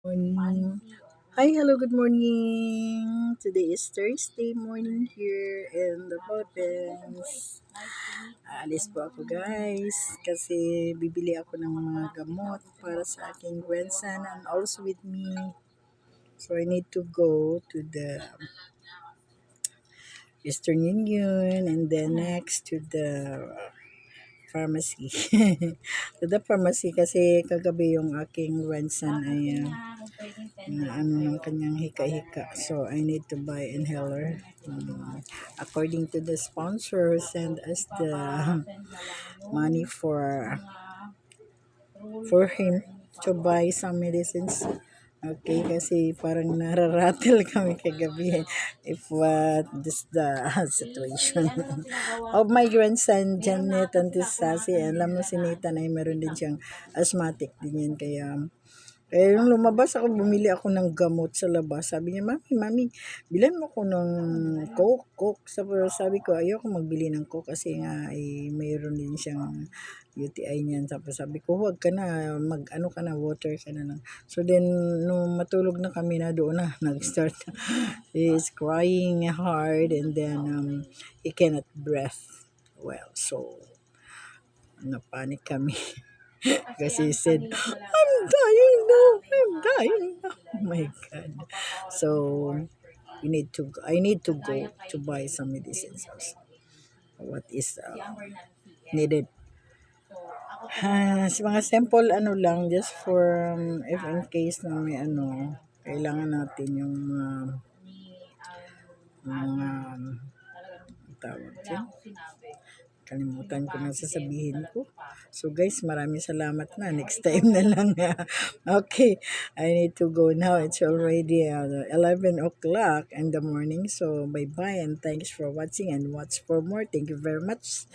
Morning. Hi, hello, good morning. Today is Thursday morning here in the Philippines. Aalis po ako guys kasi bibili ako ng mga gamot para sa aking grandson and also with me. So I need to go to the Western Union and then next to the pharmacy. To the pharmacy kasi kagabi yung aking grandson ay na ano ng kanyang hika-hika. So, I need to buy inhaler. According to the sponsor, send us the money for him to buy some medicines. Okay, kasi parang nararatel kami kagabi if what this the situation of my grandson Janet Antisasi. Alam mo si Nathan ay meron din siyang asthmatic din yan, kaya nung lumabas ako, bumili ako ng gamot sa labas. Sabi niya, Mami, bilan mo ko ng Coke. Sabi ko, ayoko magbili ng Coke kasi nga mayroon din siyang UTI niyan. Tapos sabi ko, huwag ka na, ano ka na, water ka na lang. So then, nung matulog na kami na doon na, nag-start. He is crying hard and then he cannot breathe well. So, napanik kami. Kasi he said, I'm dying now. Oh my God. So, I need to go to buy some medicines also. What is needed. Sa mga simple lang, just for if in case na may kailangan natin yung mga tawag dyan. Kalimutan ko na sasabihin ko. So guys, maraming salamat na. Next time na lang. Okay, I need to go now. It's already 11 o'clock in the morning. So bye-bye and thanks for watching and watch for more. Thank you very much.